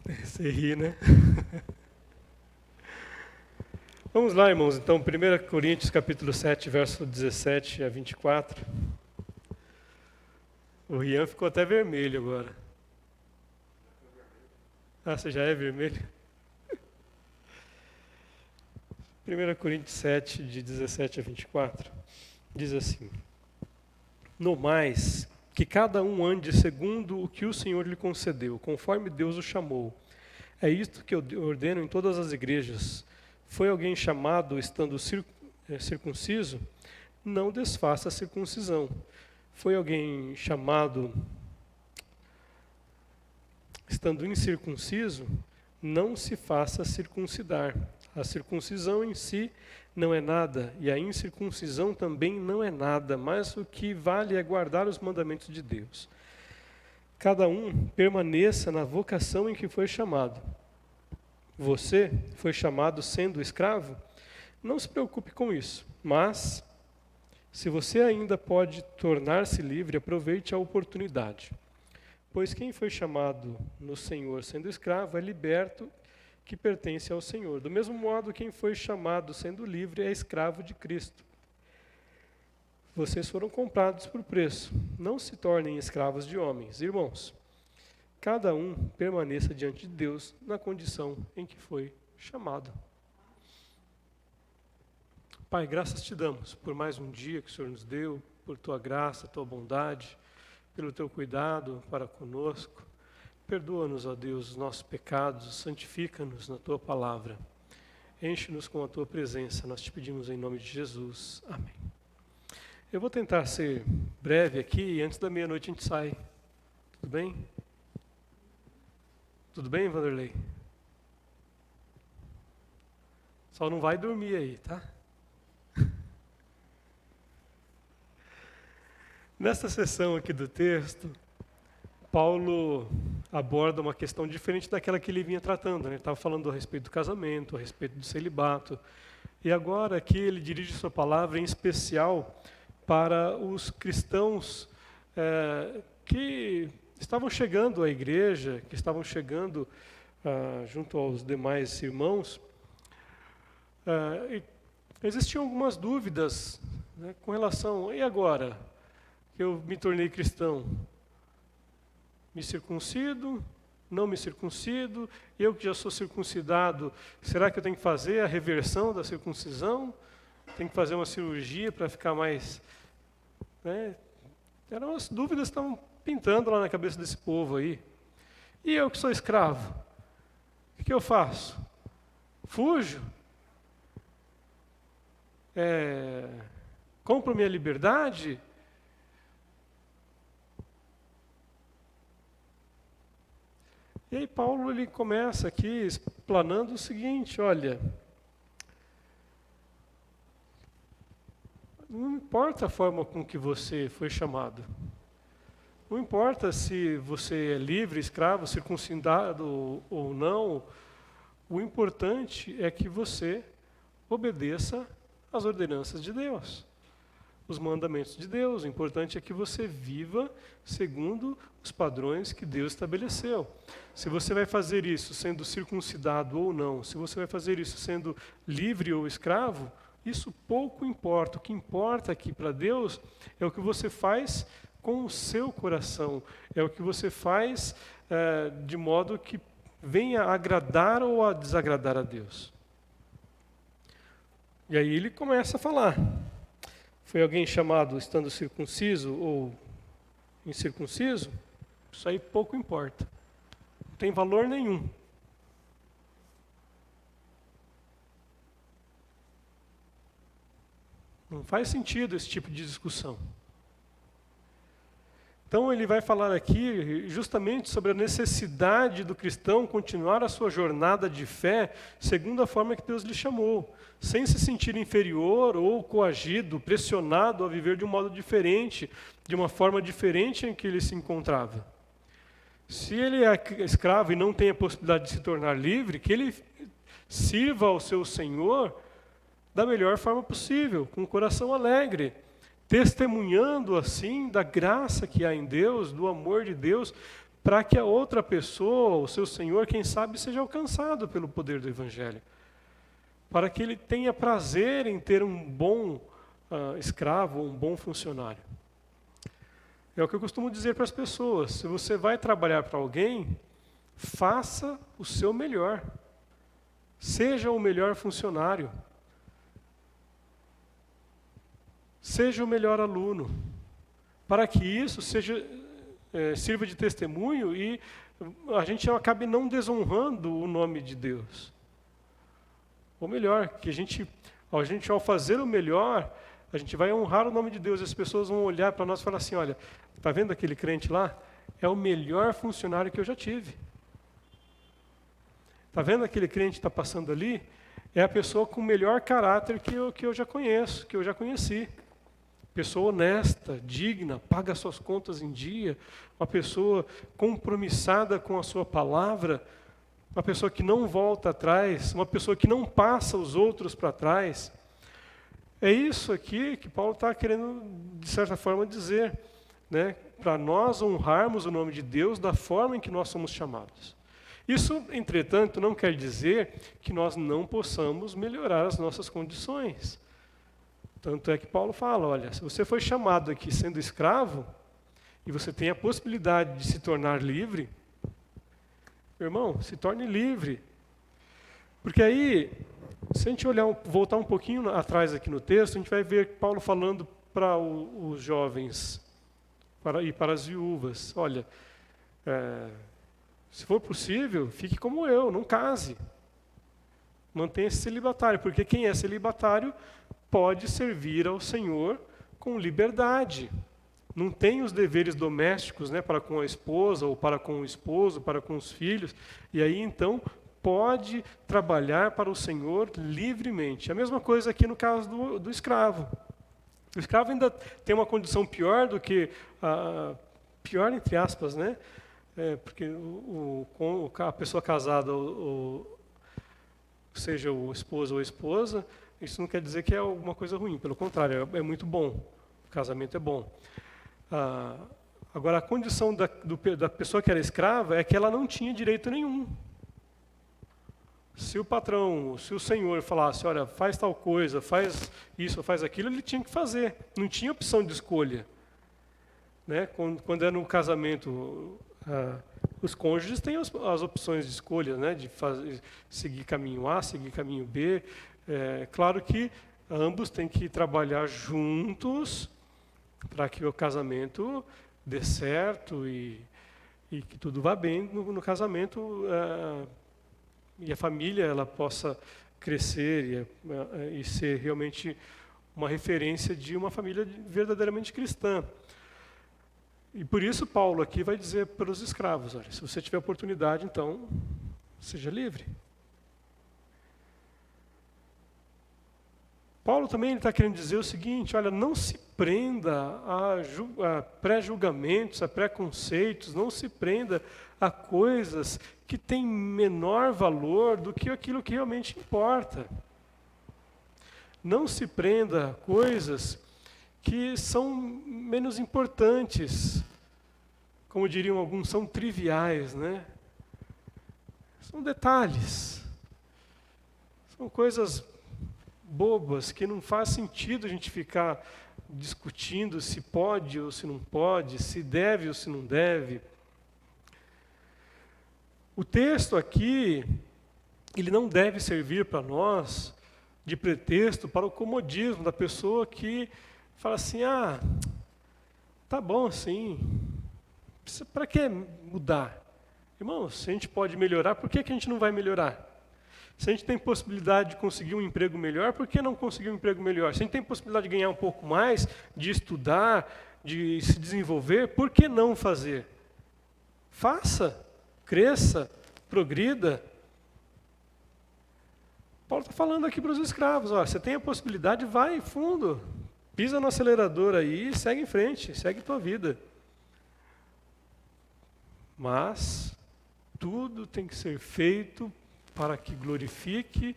Você ri, né? Vamos lá, irmãos. Então, 1 Coríntios, capítulo 7, verso 17 a 24. O Rian ficou até vermelho agora. Ah, você já é vermelho? 1 Coríntios 7, de 17 a 24, diz assim: No mais, que cada um ande segundo o que o Senhor lhe concedeu, conforme Deus o chamou. É isto que eu ordeno em todas as igrejas. Foi alguém chamado estando circunciso? Não desfaça a circuncisão. Foi alguém chamado estando incircunciso? Não se faça circuncidar. A circuncisão em si não é nada, e a incircuncisão também não é nada, mas o que vale é guardar os mandamentos de Deus. Cada um permaneça na vocação em que foi chamado. Você foi chamado sendo escravo? Não se preocupe com isso, mas, se você ainda pode tornar-se livre, aproveite a oportunidade. Pois quem foi chamado no Senhor sendo escravo é liberto, que pertence ao Senhor. Do mesmo modo, quem foi chamado sendo livre é escravo de Cristo. Vocês foram comprados por preço. Não se tornem escravos de homens. Irmãos, cada um permaneça diante de Deus na condição em que foi chamado. Pai, graças te damos por mais um dia que o Senhor nos deu, por tua graça, tua bondade, pelo teu cuidado para conosco. Perdoa-nos, ó Deus, os nossos pecados, santifica-nos na tua palavra. Enche-nos com a tua presença, nós te pedimos em nome de Jesus. Amém. Eu vou tentar ser breve aqui e antes da meia-noite a gente sai. Tudo bem? Tudo bem, Vanderlei? Só não vai dormir aí, tá? Nesta sessão aqui do texto, Paulo aborda uma questão diferente daquela que ele vinha tratando, né? Ele estava falando a respeito do casamento, a respeito do celibato. E agora aqui ele dirige sua palavra em especial para os cristãos que estavam chegando à igreja, que estavam chegando junto aos demais irmãos. Existiam algumas dúvidas, né, com relação, e agora que eu me tornei cristão? Me circuncido, não me circuncido, eu que já sou circuncidado, será que eu tenho que fazer a reversão da circuncisão? Tenho que fazer uma cirurgia para ficar mais... Né? Eram as dúvidas que estavam pintando lá na cabeça desse povo aí. E eu que sou escravo, o que eu faço? Fujo? Compro minha liberdade? E aí Paulo ele começa aqui explanando o seguinte: olha, não importa a forma com que você foi chamado, não importa se você é livre, escravo, circuncidado ou não, o importante é que você obedeça às ordenanças de Deus, os mandamentos de Deus. O importante é que você viva segundo os padrões que Deus estabeleceu. Se você vai fazer isso sendo circuncidado ou não, se você vai fazer isso sendo livre ou escravo, isso pouco importa. O que importa aqui para Deus é o que você faz com o seu coração, é o que você faz de modo que venha a agradar ou a desagradar a Deus. E aí ele começa a falar. Foi alguém chamado estando circunciso ou incircunciso? Isso aí pouco importa. Não tem valor nenhum. Não faz sentido esse tipo de discussão. Então ele vai falar aqui justamente sobre a necessidade do cristão continuar a sua jornada de fé segundo a forma que Deus lhe chamou, sem se sentir inferior ou coagido, pressionado a viver de um modo diferente, de uma forma diferente em que ele se encontrava. Se ele é escravo e não tem a possibilidade de se tornar livre, que ele sirva ao seu Senhor da melhor forma possível, com o coração alegre, testemunhando assim da graça que há em Deus, do amor de Deus, para que a outra pessoa, o seu senhor, quem sabe, seja alcançado pelo poder do Evangelho. Para que ele tenha prazer em ter um bom escravo, um bom funcionário. É o que eu costumo dizer para as pessoas: se você vai trabalhar para alguém, faça o seu melhor. Seja o melhor funcionário. Seja o melhor aluno. Para que isso sirva de testemunho e a gente acabe não desonrando o nome de Deus. Ou melhor, que a gente ao fazer o melhor, a gente vai honrar o nome de Deus. As pessoas vão olhar para nós e falar assim: olha, está vendo aquele crente lá? É o melhor funcionário que eu já tive. Está vendo aquele crente que está passando ali? É a pessoa com o melhor caráter que eu já conheço, que eu já conheci. Pessoa honesta, digna, paga suas contas em dia, uma pessoa compromissada com a sua palavra, uma pessoa que não volta atrás, uma pessoa que não passa os outros para trás. É isso aqui que Paulo está querendo, de certa forma, dizer, né? Para nós honrarmos o nome de Deus da forma em que nós somos chamados. Isso, entretanto, não quer dizer que nós não possamos melhorar as nossas condições. Tanto é que Paulo fala: olha, se você foi chamado aqui sendo escravo, e você tem a possibilidade de se tornar livre, irmão, se torne livre. Porque aí, se a gente voltar um pouquinho atrás aqui no texto, a gente vai ver Paulo falando para os jovens e para as viúvas: olha, se for possível, fique como eu, não case. Mantenha-se celibatário, porque quem é celibatário pode servir ao Senhor com liberdade. Não tem os deveres domésticos, né, para com a esposa, ou para com o esposo, para com os filhos. E aí, então, pode trabalhar para o Senhor livremente. A mesma coisa aqui no caso do escravo. O escravo ainda tem uma condição pior do que... pior entre aspas, né? Porque a pessoa casada, seja o esposo ou a esposa, isso não quer dizer que é alguma coisa ruim. Pelo contrário, é muito bom. O casamento é bom. Agora, a condição da pessoa que era escrava é que ela não tinha direito nenhum. Se o patrão, se o senhor falasse: olha, faz tal coisa, faz isso, faz aquilo, ele tinha que fazer. Não tinha opção de escolha. Né? Quando é no casamento, os cônjuges têm as opções de escolha, né? De seguir caminho A, seguir caminho B. Claro que ambos têm que trabalhar juntos para que o casamento dê certo e que tudo vá bem no casamento, e a família ela possa crescer e ser realmente uma referência de uma família verdadeiramente cristã. E por isso Paulo aqui vai dizer para os escravos: olha, se você tiver oportunidade, então, seja livre. Paulo também está querendo dizer o seguinte: olha, não se prenda a pré-julgamentos, a preconceitos, não se prenda a coisas que têm menor valor do que aquilo que realmente importa. Não se prenda a coisas que são menos importantes, como diriam alguns, são triviais, né? São detalhes, são coisas bobas que não faz sentido a gente ficar discutindo se pode ou se não pode, se deve ou se não deve. O texto aqui, ele não deve servir para nós de pretexto para o comodismo da pessoa que fala assim: tá bom assim, para que mudar? Irmãos, se a gente pode melhorar, por que a gente não vai melhorar? Se a gente tem possibilidade de conseguir um emprego melhor, por que não conseguir um emprego melhor? Se a gente tem possibilidade de ganhar um pouco mais, de estudar, de se desenvolver, por que não fazer? Faça, cresça, progrida. Paulo está falando aqui para os escravos: ó, você tem a possibilidade, vai fundo, pisa no acelerador aí e segue em frente, segue tua vida. Mas tudo tem que ser feito para que glorifique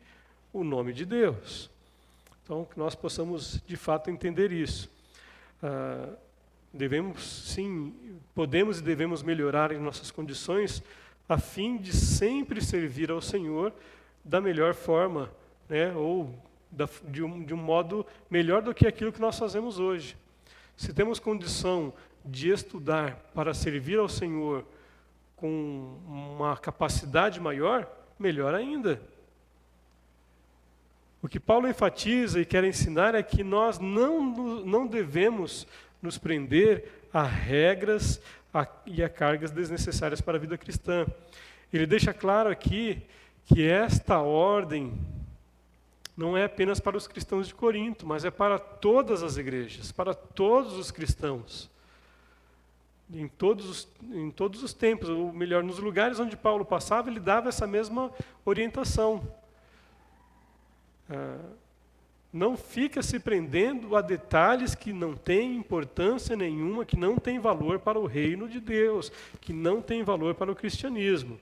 o nome de Deus. Então, que nós possamos, de fato, entender isso. Devemos, sim, podemos e devemos melhorar em nossas condições a fim de sempre servir ao Senhor da melhor forma, né? Ou de um modo melhor do que aquilo que nós fazemos hoje. Se temos condição de estudar para servir ao Senhor com uma capacidade maior, melhor ainda. O que Paulo enfatiza e quer ensinar é que nós não devemos nos prender a regras e a cargas desnecessárias para a vida cristã. Ele deixa claro aqui que esta ordem não é apenas para os cristãos de Corinto, mas é para todas as igrejas, para todos os cristãos. Em todos os tempos, ou melhor, nos lugares onde Paulo passava, ele dava essa mesma orientação. Não fica se prendendo a detalhes que não têm importância nenhuma, que não têm valor para o reino de Deus, que não têm valor para o cristianismo.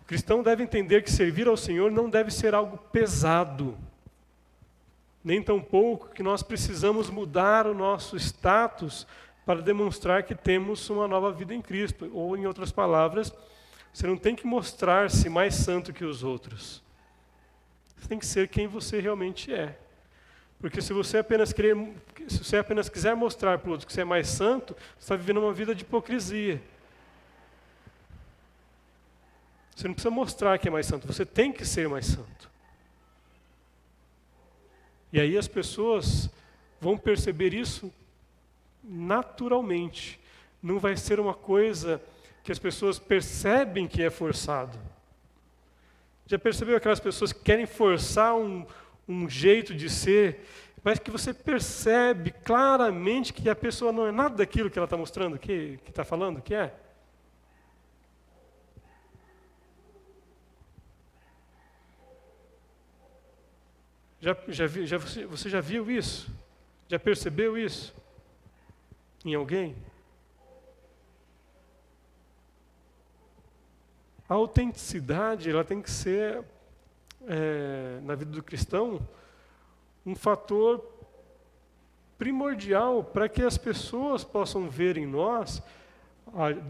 O cristão deve entender que servir ao Senhor não deve ser algo pesado, nem tampouco que nós precisamos mudar o nosso status para demonstrar que temos uma nova vida em Cristo. Ou, em outras palavras, você não tem que mostrar-se mais santo que os outros. Você tem que ser quem você realmente é. Porque se você apenas quiser mostrar para o outro que você é mais santo, você está vivendo uma vida de hipocrisia. Você não precisa mostrar que é mais santo, você tem que ser mais santo. E aí as pessoas vão perceber isso naturalmente. Não vai ser uma coisa que as pessoas percebem que é forçado. Já percebeu aquelas pessoas que querem forçar um jeito de ser, mas que você percebe claramente que a pessoa não é nada daquilo que ela está mostrando, que está falando que é? Você já viu isso? Já percebeu isso? Em alguém? A autenticidade, ela tem que ser, na vida do cristão, um fator primordial para que as pessoas possam ver em nós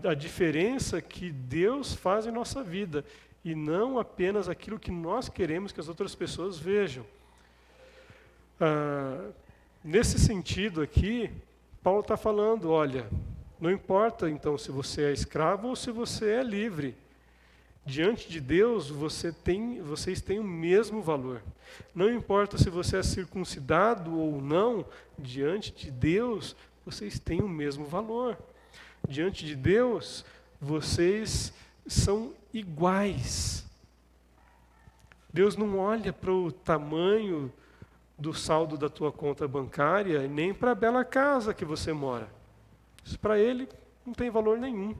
a diferença que Deus faz em nossa vida, e não apenas aquilo que nós queremos que as outras pessoas vejam. Nesse sentido aqui, Paulo está falando, olha, não importa então se você é escravo ou se você é livre. Diante de Deus, vocês têm o mesmo valor. Não importa se você é circuncidado ou não, diante de Deus, vocês têm o mesmo valor. Diante de Deus, vocês são iguais. Deus não olha para o tamanho do saldo da tua conta bancária e nem para a bela casa que você mora. Isso para Ele não tem valor nenhum.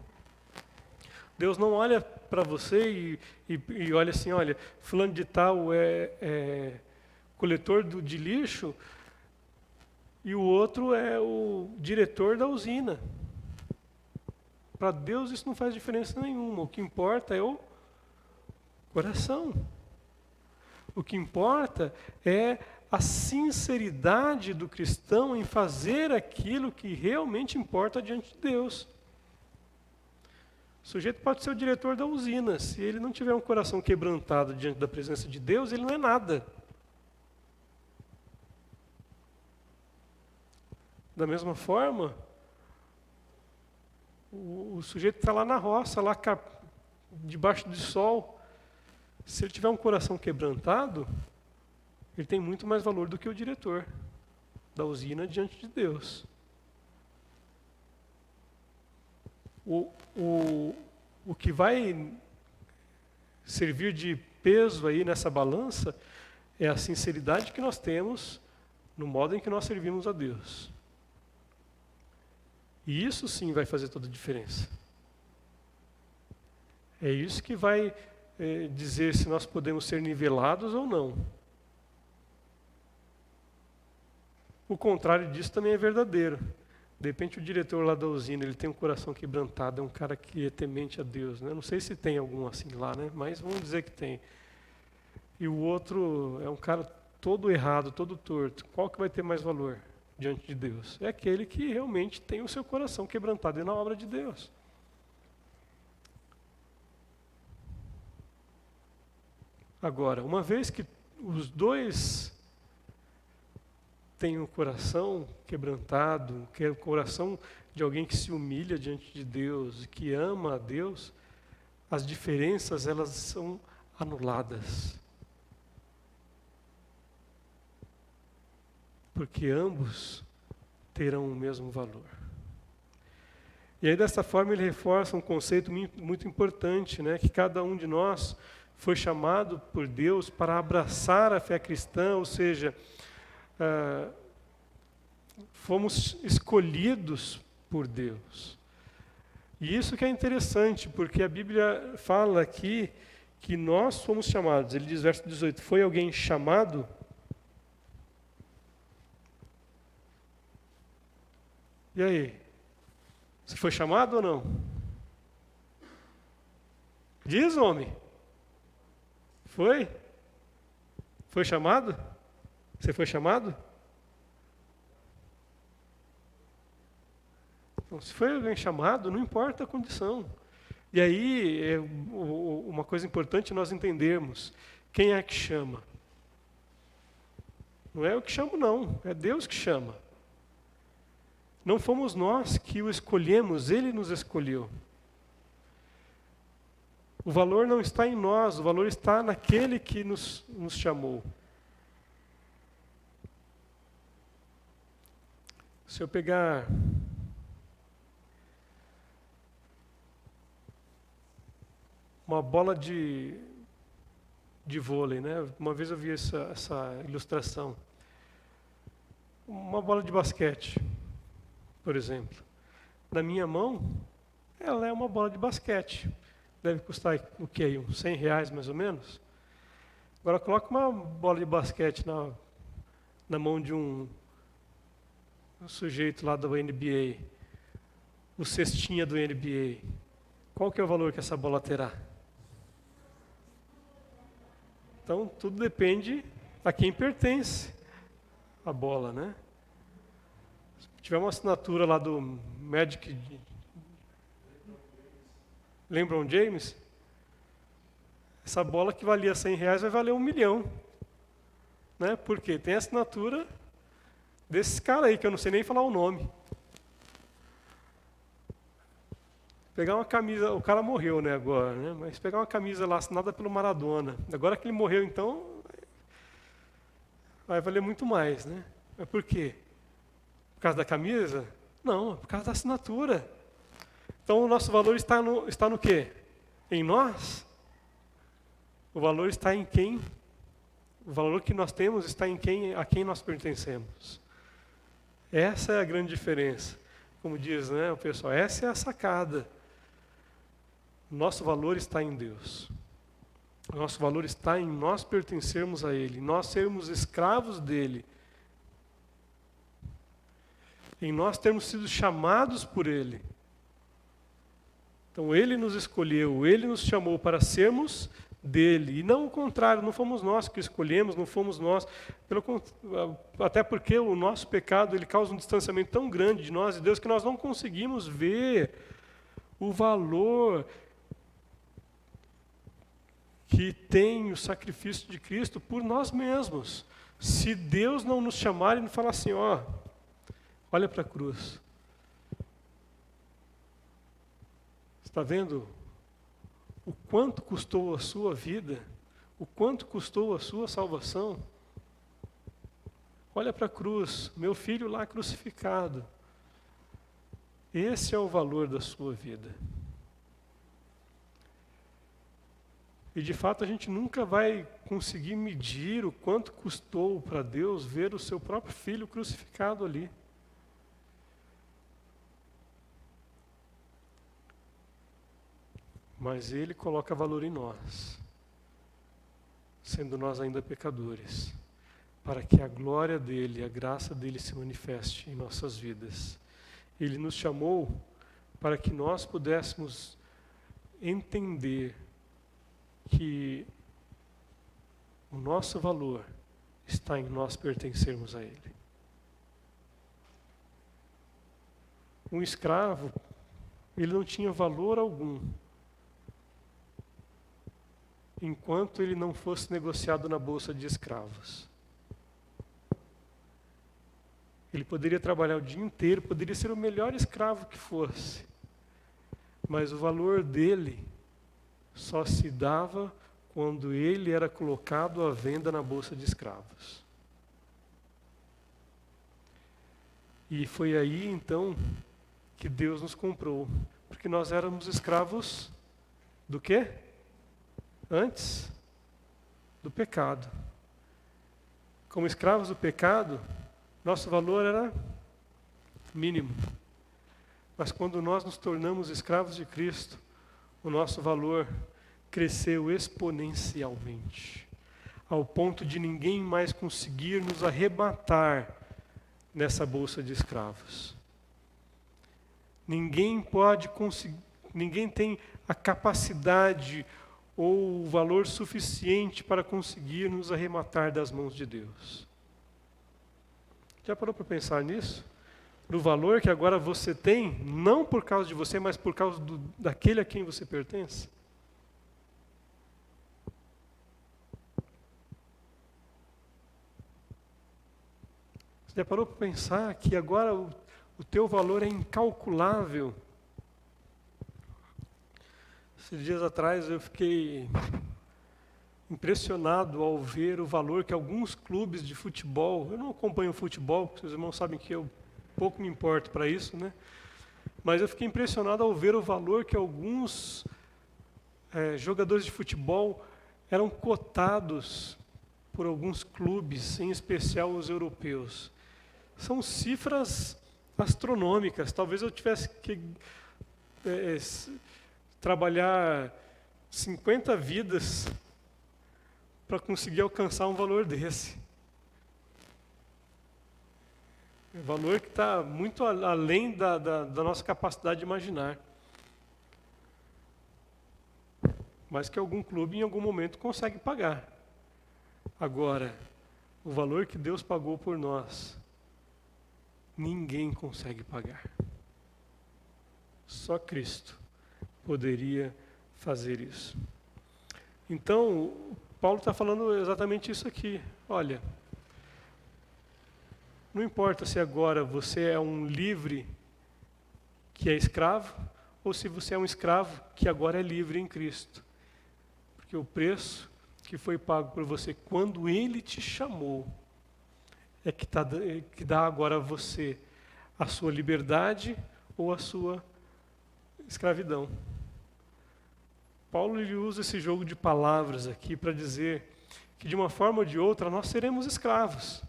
Deus não olha para você e olha assim, olha, fulano de tal é coletor de lixo e o outro é o diretor da usina. Para Deus isso não faz diferença nenhuma. O que importa é o coração. O que importa é a sinceridade do cristão em fazer aquilo que realmente importa diante de Deus. O sujeito pode ser o diretor da usina. Se ele não tiver um coração quebrantado diante da presença de Deus, ele não é nada. Da mesma forma, o sujeito está lá na roça, lá debaixo do sol. Se ele tiver um coração quebrantado, ele tem muito mais valor do que o diretor da usina diante de Deus. O que vai servir de peso aí nessa balança é a sinceridade que nós temos no modo em que nós servimos a Deus. E isso sim vai fazer toda a diferença. É isso que vai dizer se nós podemos ser nivelados ou não. O contrário disso também é verdadeiro. De repente o diretor lá da usina, ele tem um coração quebrantado, é um cara que é temente a Deus, né? Não sei se tem algum assim lá, né? Mas vamos dizer que tem. E o outro é um cara todo errado, todo torto. Qual que vai ter mais valor? diante de Deus? É aquele que realmente tem o seu coração quebrantado na obra de Deus. Agora, uma vez que os dois têm o coração quebrantado, que é o coração de alguém que se humilha diante de Deus, que ama a Deus, as diferenças elas são anuladas. Porque ambos terão o mesmo valor. E aí dessa forma ele reforça um conceito muito importante, né? Que cada um de nós foi chamado por Deus para abraçar a fé cristã, ou seja, fomos escolhidos por Deus. E isso que é interessante, porque a Bíblia fala aqui que nós fomos chamados. Ele diz, verso 18, foi alguém chamado? E aí? Você foi chamado ou não? Diz, homem. Foi? Foi chamado? Você foi chamado? Então, se foi alguém chamado, não importa a condição. E aí, uma coisa importante nós entendermos, quem é que chama? Não é eu que chamo, não. É Deus que chama. Não fomos nós que o escolhemos, Ele nos escolheu. O valor não está em nós, o valor está naquele que nos chamou. Se eu pegar uma bola de vôlei, né? Uma vez eu vi essa ilustração. Uma bola de basquete, por exemplo. Na minha mão, ela é uma bola de basquete. Deve custar o quê? Uns R$100 mais ou menos? Agora coloca uma bola de basquete na mão de um sujeito lá do NBA, o cestinha do NBA. Qual que é o valor que essa bola terá? Então, tudo depende a quem pertence a bola, né? Se tiver uma assinatura lá do Magic, LeBron James, essa bola que valia R$100 vai valer 1 milhão. Né? Porque tem a assinatura desses caras aí, que eu não sei nem falar o nome. Pegar uma camisa, o cara morreu, né, agora, né? Mas pegar uma camisa lá assinada pelo Maradona, agora que ele morreu, então, vai valer muito mais, né? Mas por quê? Por causa da camisa? Não, é por causa da assinatura. Então o nosso valor está no quê? Em nós? O valor está em quem? O valor que nós temos está em a quem nós pertencemos. Essa é a grande diferença. Como diz, né, o pessoal, essa é a sacada. Nosso valor está em Deus. Nosso valor está em nós pertencermos a Ele, nós sermos escravos dEle, em nós termos sido chamados por Ele. Então Ele nos escolheu, Ele nos chamou para sermos dEle, e não o contrário, não fomos nós que escolhemos, não fomos nós, até porque o nosso pecado ele causa um distanciamento tão grande de nós e Deus que nós não conseguimos ver o valor que tem o sacrifício de Cristo por nós mesmos. Se Deus não nos chamar e não falar assim, ó, olha para a cruz. Está vendo o quanto custou a sua vida? O quanto custou a sua salvação? Olha para a cruz, meu filho lá crucificado. Esse é o valor da sua vida. E de fato a gente nunca vai conseguir medir o quanto custou para Deus ver o seu próprio filho crucificado ali. Mas Ele coloca valor em nós, sendo nós ainda pecadores, para que a glória dEle, a graça dEle se manifeste em nossas vidas. Ele nos chamou para que nós pudéssemos entender que o nosso valor está em nós pertencermos a Ele. Um escravo, ele não tinha valor algum, enquanto ele não fosse negociado na bolsa de escravos. Ele poderia trabalhar o dia inteiro, poderia ser o melhor escravo que fosse, mas o valor dele só se dava quando ele era colocado à venda na bolsa de escravos. E foi aí, então, que Deus nos comprou, porque nós éramos escravos do quê? Antes do pecado. Como escravos do pecado, nosso valor era mínimo. Mas quando nós nos tornamos escravos de Cristo, o nosso valor cresceu exponencialmente, ao ponto de ninguém mais conseguir nos arrebatar nessa bolsa de escravos. Ninguém pode conseguir, ninguém tem a capacidade ou o valor suficiente para conseguir nos arrematar das mãos de Deus. Já parou para pensar nisso? No valor que agora você tem, não por causa de você, mas por causa daquele a quem você pertence? Você já parou para pensar que agora o teu valor é incalculável? Esses dias atrás eu fiquei impressionado ao ver o valor que alguns clubes de futebol, eu não acompanho futebol, porque os irmãos sabem que eu pouco me importo para isso, né? Mas eu fiquei impressionado ao ver o valor que alguns jogadores de futebol eram cotados por alguns clubes, em especial os europeus. São cifras astronômicas. Talvez eu tivesse que trabalhar 50 vidas para conseguir alcançar um valor desse. Um valor que está muito além da nossa capacidade de imaginar. Mas que algum clube em algum momento consegue pagar. Agora, o valor que Deus pagou por nós, ninguém consegue pagar. Só Cristo poderia fazer isso. Então, Paulo está falando exatamente isso aqui. Olha, não importa se agora você é um livre que é escravo, ou se você é um escravo que agora é livre em Cristo. Porque o preço que foi pago por você quando Ele te chamou é que dá agora a você a sua liberdade ou a sua escravidão. Paulo ele usa esse jogo de palavras aqui para dizer que de uma forma ou de outra nós seremos escravos.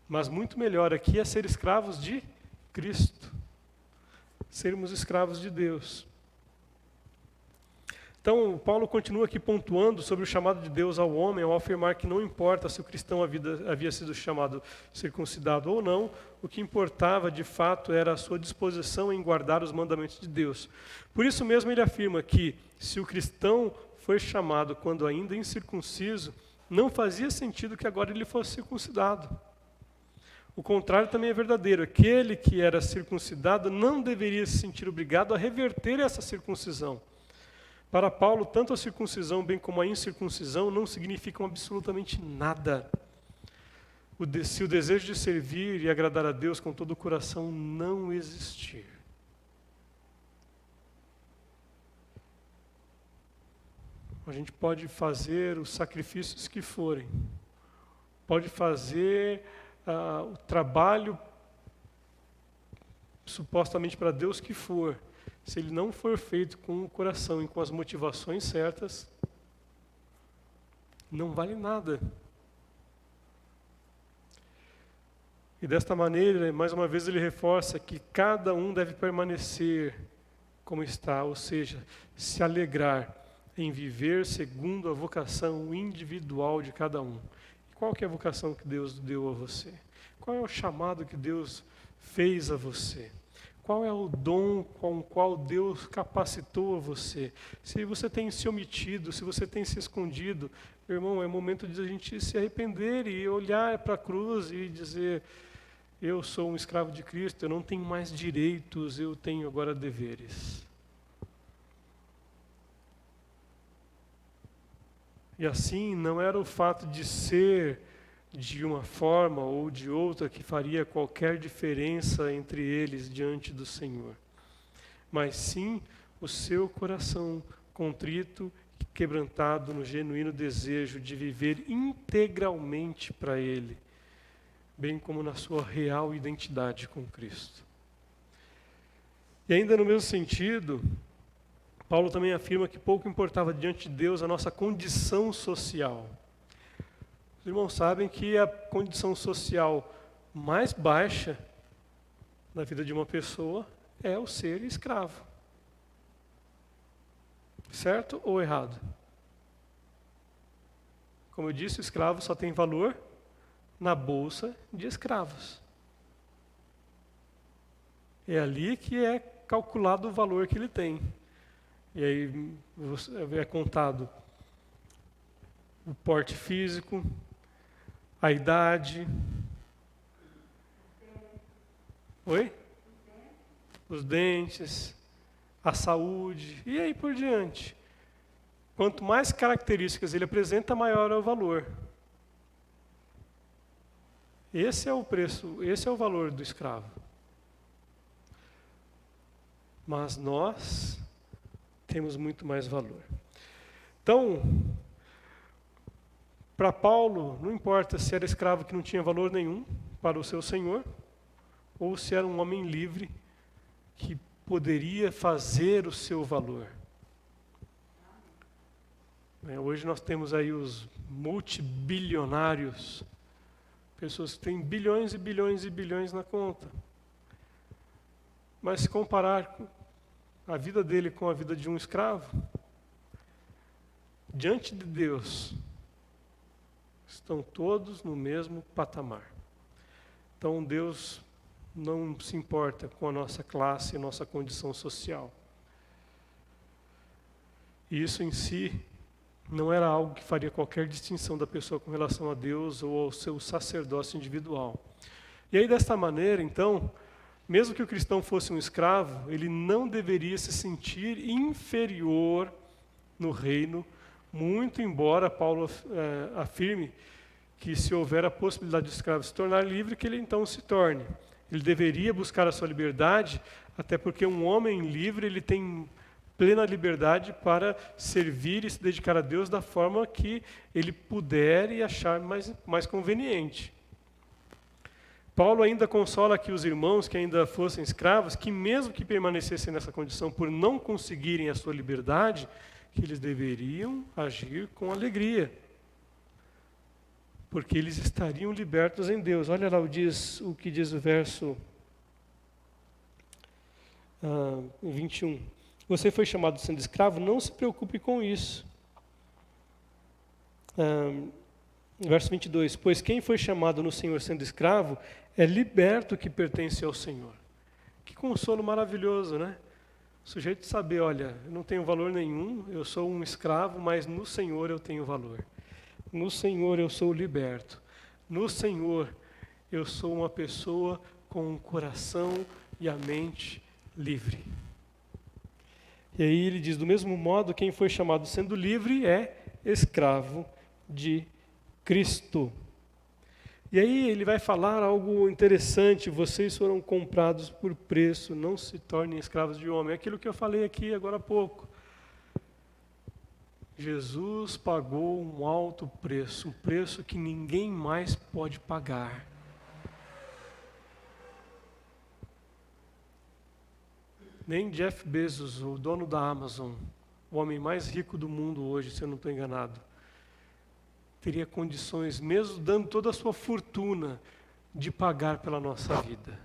Mas muito melhor aqui é ser escravos de Cristo. Sermos escravos de Deus. Então, Paulo continua aqui pontuando sobre o chamado de Deus ao homem, ao afirmar que não importa se o cristão havia sido chamado circuncidado ou não, o que importava de fato era a sua disposição em guardar os mandamentos de Deus. Por isso mesmo ele afirma que, se o cristão foi chamado quando ainda incircunciso, não fazia sentido que agora ele fosse circuncidado. O contrário também é verdadeiro. Aquele que era circuncidado não deveria se sentir obrigado a reverter essa circuncisão. Para Paulo, tanto a circuncisão bem como a incircuncisão não significam absolutamente nada. Se o desejo de servir e agradar a Deus com todo o coração não existir. A gente pode fazer os sacrifícios que forem, pode fazer o trabalho supostamente para Deus que for, se ele não for feito com o coração e com as motivações certas, não vale nada. E desta maneira, mais uma vez ele reforça que cada um deve permanecer como está, ou seja, se alegrar em viver segundo a vocação individual de cada um. E qual que é a vocação que Deus deu a você? Qual é o chamado que Deus fez a você? Qual é o dom com o qual Deus capacitou a você? Se você tem se omitido, se você tem se escondido, irmão, é momento de a gente se arrepender e olhar para a cruz e dizer, eu sou um escravo de Cristo, eu não tenho mais direitos, eu tenho agora deveres. E assim, não era o fato de ser de uma forma ou de outra que faria qualquer diferença entre eles diante do Senhor, mas sim o seu coração contrito e quebrantado no genuíno desejo de viver integralmente para Ele, bem como na sua real identidade com Cristo. E ainda no mesmo sentido, Paulo também afirma que pouco importava diante de Deus a nossa condição social. Os irmãos sabem que a condição social mais baixa na vida de uma pessoa é o ser escravo. Certo ou errado? Como eu disse, o escravo só tem valor na bolsa de escravos. É ali que é calculado o valor que ele tem. E aí é contado o porte físico, a idade. Oi? Os dentes, a saúde, e aí por diante. Quanto mais características ele apresenta, maior é o valor. Esse é o preço, esse é o valor do escravo. Mas nós temos muito mais valor. Então, para Paulo, não importa se era escravo que não tinha valor nenhum para o seu senhor, ou se era um homem livre que poderia fazer o seu valor. Hoje nós temos aí os multibilionários, pessoas que têm bilhões e bilhões e bilhões na conta. Mas se comparar a vida dele com a vida de um escravo, diante de Deus, estão todos no mesmo patamar. Então Deus não se importa com a nossa classe e nossa condição social. E isso em si não era algo que faria qualquer distinção da pessoa com relação a Deus ou ao seu sacerdócio individual. E aí, desta maneira, então, mesmo que o cristão fosse um escravo, ele não deveria se sentir inferior no reino, muito embora Paulo afirme que se houver a possibilidade do escravo se tornar livre, que ele então se torne. Ele deveria buscar a sua liberdade, até porque um homem livre, ele tem plena liberdade para servir e se dedicar a Deus da forma que ele puder e achar mais conveniente. Paulo ainda consola aqui os irmãos que ainda fossem escravos, que mesmo que permanecessem nessa condição por não conseguirem a sua liberdade, que eles deveriam agir com alegria, porque eles estariam libertos em Deus. Olha lá o que diz o verso 21. Você foi chamado sendo escravo, não se preocupe com isso. Verso 22. Pois quem foi chamado no Senhor sendo escravo, é liberto que pertence ao Senhor. Que consolo maravilhoso, né? O sujeito saber, olha, eu não tenho valor nenhum, eu sou um escravo, mas no Senhor eu tenho valor. No Senhor eu sou liberto. No Senhor eu sou uma pessoa com o coração e a mente livre. E aí ele diz, do mesmo modo, quem foi chamado sendo livre é escravo de Cristo. E aí ele vai falar algo interessante, vocês foram comprados por preço, não se tornem escravos de homem. É aquilo que eu falei aqui agora há pouco. Jesus pagou um alto preço, um preço que ninguém mais pode pagar. Nem Jeff Bezos, o dono da Amazon, o homem mais rico do mundo hoje, se eu não estou enganado, teria condições, mesmo dando toda a sua fortuna, de pagar pela nossa vida,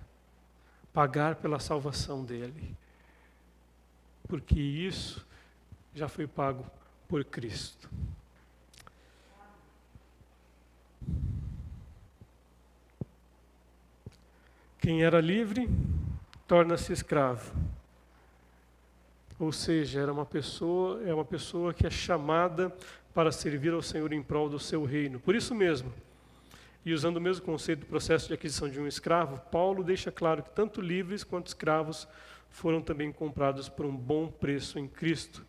pagar pela salvação dele. Porque isso já foi pago por Cristo. Quem era livre, torna-se escravo. Ou seja, é uma pessoa que é chamada para servir ao Senhor em prol do seu reino. Por isso mesmo, E usando o mesmo conceito do processo de aquisição de um escravo, Paulo deixa claro que tanto livres quanto escravos foram também comprados por um bom preço em Cristo.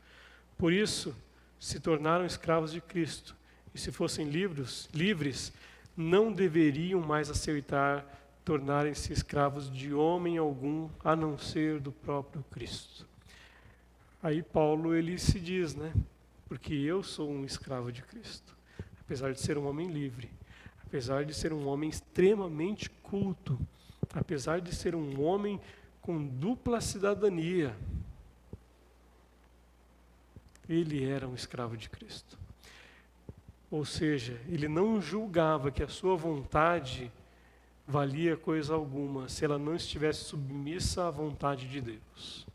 Por isso, se tornaram escravos de Cristo. E se fossem livres, não deveriam mais aceitar tornarem-se escravos de homem algum, a não ser do próprio Cristo. Aí Paulo, ele se diz, né? Porque eu sou um escravo de Cristo, apesar de ser um homem livre, apesar de ser um homem extremamente culto, apesar de ser um homem com dupla cidadania, ele era um escravo de Cristo. Ou seja, ele não julgava que a sua vontade valia coisa alguma se ela não estivesse submissa à vontade de Deus.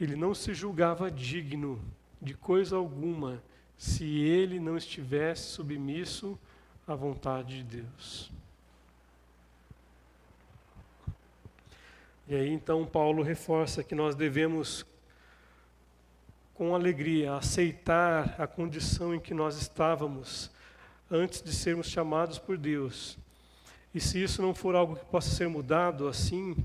Ele não se julgava digno de coisa alguma se ele não estivesse submisso à vontade de Deus. E aí então Paulo reforça que nós devemos, com alegria, aceitar a condição em que nós estávamos antes de sermos chamados por Deus. E se isso não for algo que possa ser mudado assim,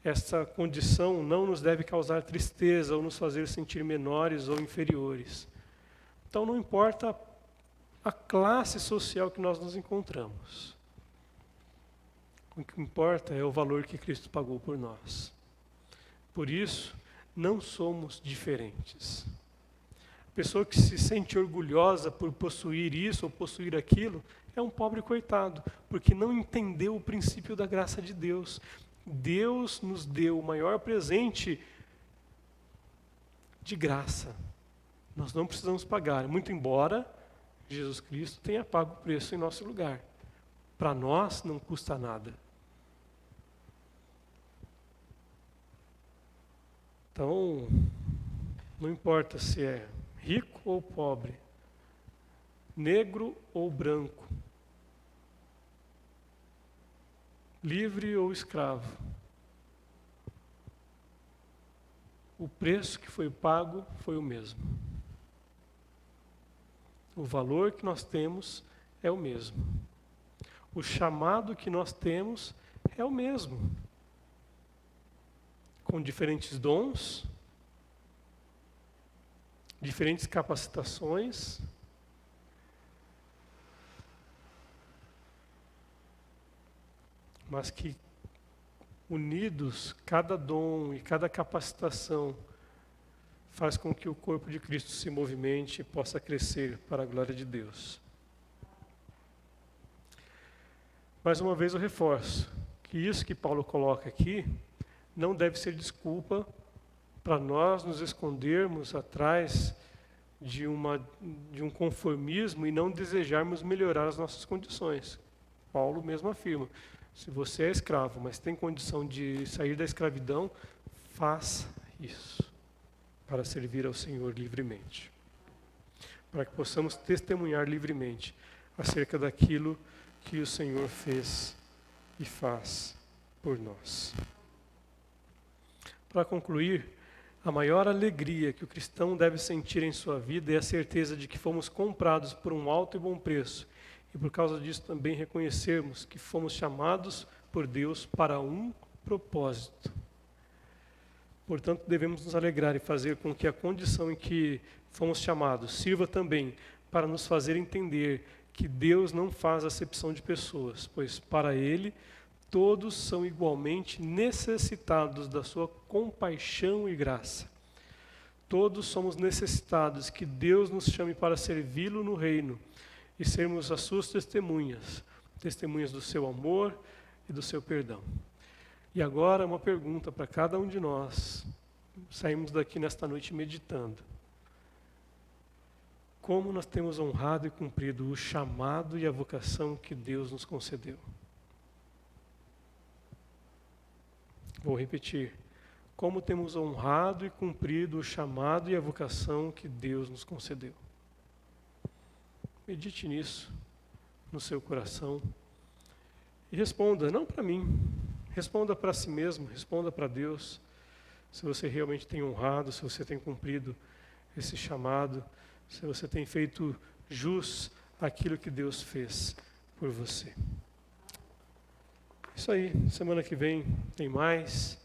essa condição não nos deve causar tristeza ou nos fazer sentir menores ou inferiores. Então não importa a classe social que nós nos encontramos. O que importa é o valor que Cristo pagou por nós. Por isso, não somos diferentes. A pessoa que se sente orgulhosa por possuir isso ou possuir aquilo é um pobre coitado, porque não entendeu o princípio da graça de Deus. Deus nos deu o maior presente de graça. Nós não precisamos pagar, muito embora Jesus Cristo tenha pago o preço em nosso lugar. Para nós não custa nada. Então, não importa se é rico ou pobre, negro ou branco, livre ou escravo, o preço que foi pago foi o mesmo. O valor que nós temos é o mesmo. O chamado que nós temos é o mesmo. Com diferentes dons, diferentes capacitações, mas que unidos, cada dom e cada capacitação faz com que o corpo de Cristo se movimente e possa crescer para a glória de Deus. Mais uma vez eu reforço que isso que Paulo coloca aqui não deve ser desculpa para nós nos escondermos atrás de um conformismo e não desejarmos melhorar as nossas condições. Paulo mesmo afirma, se você é escravo, mas tem condição de sair da escravidão, faça isso, para servir ao Senhor livremente. Para que possamos testemunhar livremente acerca daquilo que o Senhor fez e faz por nós. Para concluir, a maior alegria que o cristão deve sentir em sua vida é a certeza de que fomos comprados por um alto e bom preço, e por causa disso também reconhecermos que fomos chamados por Deus para um propósito. Portanto, devemos nos alegrar e fazer com que a condição em que fomos chamados sirva também para nos fazer entender que Deus não faz acepção de pessoas, pois para Ele todos são igualmente necessitados da sua compaixão e graça. Todos somos necessitados que Deus nos chame para servi-lo no reino e sermos as suas testemunhas, testemunhas do seu amor e do seu perdão. E agora uma pergunta para cada um de nós. Saímos daqui nesta noite meditando. Como nós temos honrado e cumprido o chamado e a vocação que Deus nos concedeu? Vou repetir. Como temos honrado e cumprido o chamado e a vocação que Deus nos concedeu? Medite nisso, no seu coração. E responda, não para mim, responda para si mesmo, responda para Deus. Se você realmente tem honrado, se você tem cumprido esse chamado, se você tem feito jus àquilo que Deus fez por você. Isso aí, semana que vem tem mais.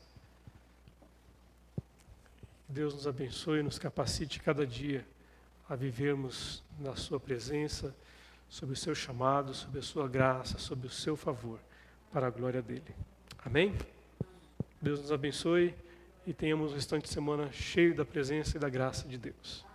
Deus nos abençoe e nos capacite cada dia a vivermos na sua presença, sob o seu chamado, sob a sua graça, sob o seu favor, para a glória dele. Amém? Deus nos abençoe e tenhamos um restante de semana cheio da presença e da graça de Deus.